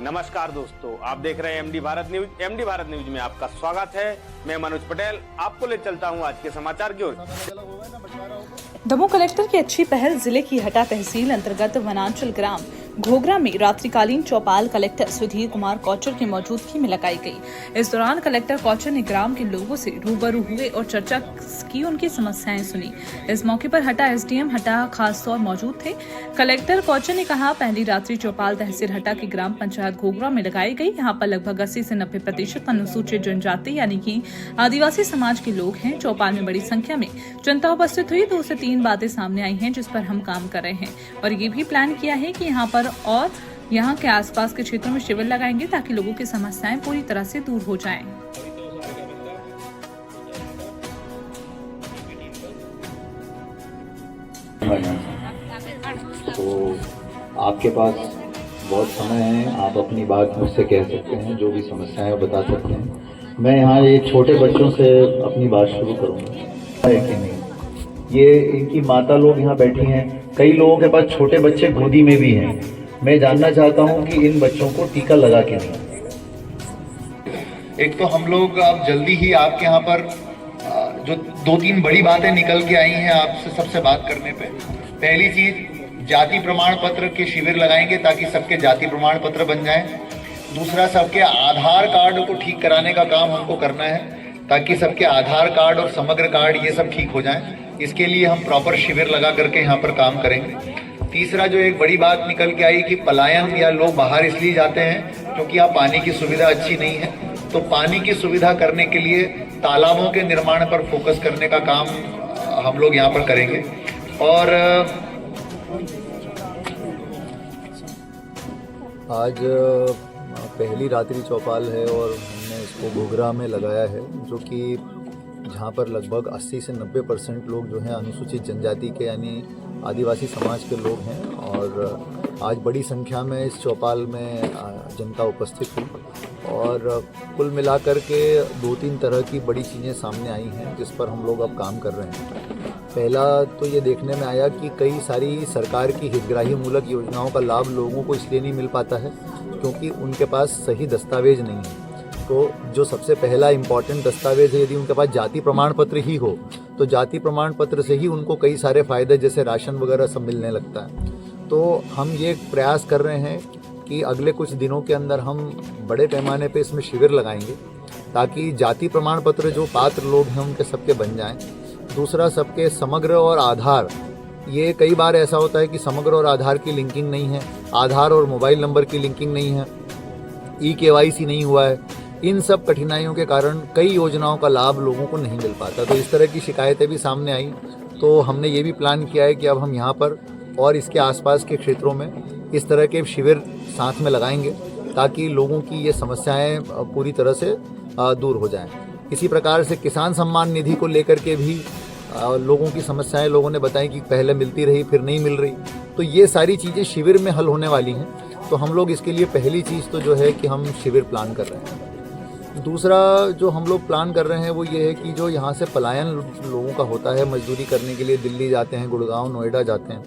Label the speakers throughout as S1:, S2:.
S1: नमस्कार दोस्तों, आप देख रहे हैं MD Bharat news. MD Bharat news में आपका स्वागत है। मैं मनोज पटेल आपको ले चलता हूं आज के समाचार की ओर।
S2: दमोह कलेक्टर की अच्छी पहल जिले की हटा तहसील अंतर्गत वनांचल ग्राम घोगरा में रात्रिकालीन चौपाल कलेक्टर सुधीर कुमार कौचर की मौजूदगी में लगाई गई। इस दौरान कलेक्टर कौचर ने ग्राम के लोगों से रूबरू हुए और चर्चा की, उनकी समस्याएं सुनी। इस मौके पर हटा एसडीएम हटा खास तौर मौजूद थे। कलेक्टर कौचर ने कहा, पहली रात्रि चौपाल तहसील हटा की ग्राम पंचायत घोगरा में लगाई गई। यहाँ पर लगभग 80 से 90% अनुसूचित जनजाति यानी कि आदिवासी समाज के लोग हैं। चौपाल में बड़ी संख्या में जनता उपस्थित हुई। 2 से 3 बातें सामने आई हैं जिस पर हम काम कर रहे हैं और ये भी प्लान किया है कि यहाँ पर और यहाँ के आसपास के क्षेत्रों में शिविर लगाएंगे ताकि लोगों की समस्याएं पूरी तरह से दूर हो जाएं।
S3: तो आपके पास बहुत समय है, आप अपनी बात मुझसे कह सकते हैं, जो भी समस्याएं बता सकते हैं। मैं यहाँ ये छोटे बच्चों से अपनी बात शुरू करूँगा। है कि नहीं, ये इनकी माता लोग यहाँ बैठी हैं, कई लोगों के पास छोटे बच्चे गोदी में भी हैं। मैं जानना चाहता हूँ कि इन बच्चों को टीका लगा के नहीं। एक तो हम लोग अब जल्दी ही आपके यहाँ पर जो 2-3 बड़ी बातें निकल के आई हैं आपसे सबसे बात करने पे। पहली चीज, जाति प्रमाण पत्र के शिविर लगाएंगे ताकि सबके जाति प्रमाण पत्र बन जाएं। दूसरा, सबके आधार कार्ड को ठीक कराने का काम हमको करना है ताकि सबके आधार कार्ड और समग्र कार्ड ये सब ठीक हो जाएं। इसके लिए हम प्रॉपर शिविर लगा करके यहाँ पर काम करेंगे। तीसरा, जो एक बड़ी बात निकल के आई कि पलायन या लोग बाहर इसलिए जाते हैं क्योंकि यहाँ पानी की सुविधा अच्छी नहीं है, तो पानी की सुविधा करने के लिए तालाबों के निर्माण पर फोकस करने का काम हम लोग यहाँ पर करेंगे। और आज पहली रात्रि चौपाल है और हमने इसको घोगरा में लगाया है, जो कि जहाँ पर लगभग 80 से 90% लोग जो हैं अनुसूचित जनजाति के यानी आदिवासी समाज के लोग हैं। और आज बड़ी संख्या में इस चौपाल में जनता उपस्थित हुई और कुल मिलाकर के 2-3 तरह की बड़ी चीज़ें सामने आई हैं जिस पर हम लोग अब काम कर रहे हैं। पहला तो ये देखने में आया कि कई सारी सरकार की हितग्राही मूलक योजनाओं का लाभ लोगों को इसलिए नहीं मिल पाता है क्योंकि उनके पास सही दस्तावेज नहीं है। तो जो सबसे पहला इम्पॉर्टेंट दस्तावेज है, यदि उनके पास जाति प्रमाण पत्र ही हो तो जाति प्रमाण पत्र से ही उनको कई सारे फायदे जैसे राशन वगैरह सब मिलने लगता है। तो हम ये प्रयास कर रहे हैं कि अगले कुछ दिनों के अंदर हम बड़े पैमाने पे इसमें शिविर लगाएंगे ताकि जाति प्रमाण पत्र जो पात्र लोग हैं उनके सबके बन जाएं। दूसरा, सबके समग्र और आधार, ये कई बार ऐसा होता है कि समग्र और आधार की लिंकिंग नहीं है, आधार और मोबाइल नंबर की लिंकिंग नहीं है, KYC नहीं हुआ है। इन सब कठिनाइयों के कारण कई योजनाओं का लाभ लोगों को नहीं मिल पाता। तो इस तरह की शिकायतें भी सामने आई। तो हमने ये भी प्लान किया है कि अब हम यहाँ पर और इसके आसपास के क्षेत्रों में इस तरह के शिविर साथ में लगाएंगे ताकि लोगों की ये समस्याएं पूरी तरह से दूर हो जाएं। इसी प्रकार से किसान सम्मान निधि को लेकर के भी लोगों की समस्याएं लोगों ने बताई कि पहले मिलती रही फिर नहीं मिल रही। तो ये सारी चीज़ें शिविर में हल होने वाली हैं। तो हम लोग इसके लिए पहली चीज़ तो जो है कि हम शिविर प्लान कर रहे हैं। दूसरा जो हम लोग प्लान कर रहे हैं वो ये है कि जो यहाँ से पलायन लोगों का होता है, मजदूरी करने के लिए दिल्ली जाते हैं, गुड़गांव, नोएडा जाते हैं,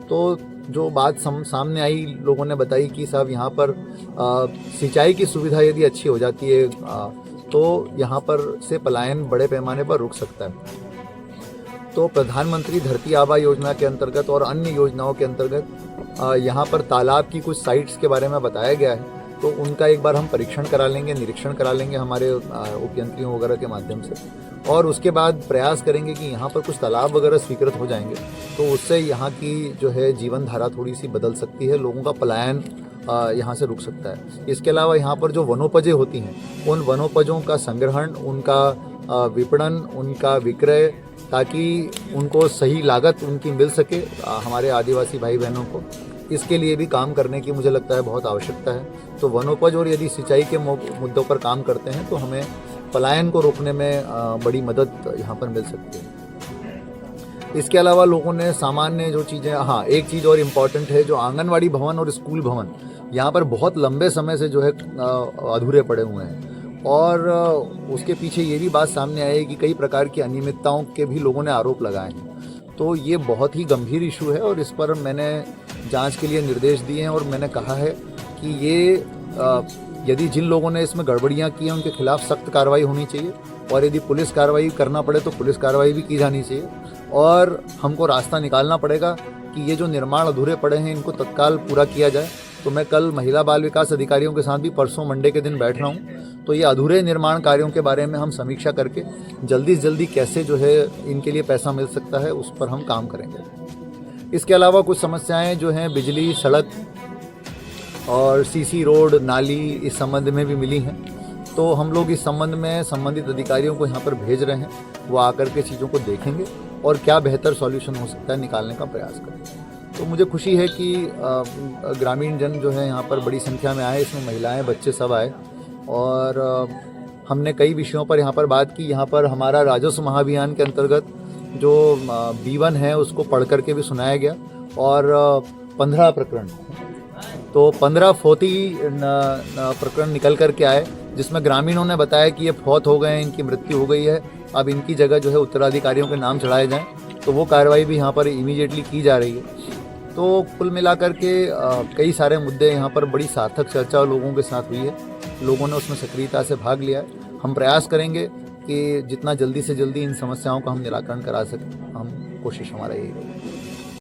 S3: तो जो बात सामने आई, लोगों ने बताई कि साहब यहाँ पर सिंचाई की सुविधा यदि अच्छी हो जाती है तो यहाँ पर से पलायन बड़े पैमाने पर रुक सकता है। तो प्रधानमंत्री धरती आबा योजना के अंतर्गत और अन्य योजनाओं के अंतर्गत यहाँ पर तालाब की कुछ साइट्स के बारे में बताया गया है। तो उनका एक बार हम परीक्षण करा लेंगे, निरीक्षण करा लेंगे हमारे उपयंत्रियों वगैरह के माध्यम से, और उसके बाद प्रयास करेंगे कि यहाँ पर कुछ तालाब वगैरह स्वीकृत हो जाएंगे तो उससे यहाँ की जो है जीवन धारा थोड़ी सी बदल सकती है, लोगों का पलायन यहाँ से रुक सकता है। इसके अलावा यहाँ पर जो वनोपजें होती हैं, उन वनोपजों का संग्रहण, उनका विपणन, उनका विक्रय, ताकि उनको सही लागत उनकी मिल सके हमारे आदिवासी भाई बहनों को, इसके लिए भी काम करने की मुझे लगता है बहुत आवश्यकता है। तो वनोपज और यदि सिंचाई के मुद्दों पर काम करते हैं तो हमें पलायन को रोकने में बड़ी मदद यहाँ पर मिल सकती है। इसके अलावा लोगों ने सामान्य जो चीज़ें, हाँ एक चीज़ और इम्पॉर्टेंट है, जो आंगनवाड़ी भवन और स्कूल भवन यहाँ पर बहुत लंबे समय से जो है अधूरे पड़े हुए हैं और उसके पीछे ये भी बात सामने आई है कि कई प्रकार की अनियमितताओं के भी लोगों ने आरोप लगाए हैं। तो ये बहुत ही गंभीर इशू है और इस पर मैंने जांच के लिए निर्देश दिए हैं और मैंने कहा है कि ये यदि जिन लोगों ने इसमें गड़बड़ियाँ की हैं उनके खिलाफ सख्त कार्रवाई होनी चाहिए, और यदि पुलिस कार्रवाई करना पड़े तो पुलिस कार्रवाई भी की जानी चाहिए, और हमको रास्ता निकालना पड़ेगा कि ये जो निर्माण अधूरे पड़े हैं इनको तत्काल पूरा किया जाए। तो मैं कल महिला बाल विकास अधिकारियों के साथ भी परसों मंडे के दिन बैठ रहा हूँ, तो ये अधूरे निर्माण कार्यों के बारे में हम समीक्षा करके जल्दी से जल्दी कैसे जो है इनके लिए पैसा मिल सकता है उस पर हम काम करेंगे। इसके अलावा कुछ समस्याएं जो हैं बिजली, सड़क और सीसी रोड, नाली, इस संबंध में भी मिली हैं। तो हम लोग इस संबंध में संबंधित अधिकारियों को यहाँ पर भेज रहे हैं, वो आकर के चीज़ों को देखेंगे और क्या बेहतर सॉल्यूशन हो सकता है निकालने का प्रयास करेंगे। तो मुझे खुशी है कि ग्रामीण जन जो है यहाँ पर बड़ी संख्या में आए, इसमें महिलाएं, बच्चे सब आए, और हमने कई विषयों पर यहाँ पर बात की। यहाँ पर हमारा राजस्व महाअभियान के अंतर्गत जो B1 है उसको पढ़ करके भी सुनाया गया, और 15 प्रकरण, तो 15 फौती प्रकरण निकल करके आए, जिसमें ग्रामीणों ने बताया कि ये फौत हो गए हैं, इनकी मृत्यु हो गई है, अब इनकी जगह जो है उत्तराधिकारियों के नाम चढ़ाए जाएं। तो वो कार्रवाई भी यहाँ पर इमीडिएटली की जा रही है। तो कुल मिलाकर के कई सारे मुद्दे यहाँ पर बड़ी सार्थक चर्चा लोगों के साथ हुई है, लोगों ने उसमें सक्रियता से भाग लिया है। हम प्रयास करेंगे कि जितना जल्दी से जल्दी इन समस्याओं का हम निराकरण करा सकें, हम कोशिश हमारा यही रहेगी।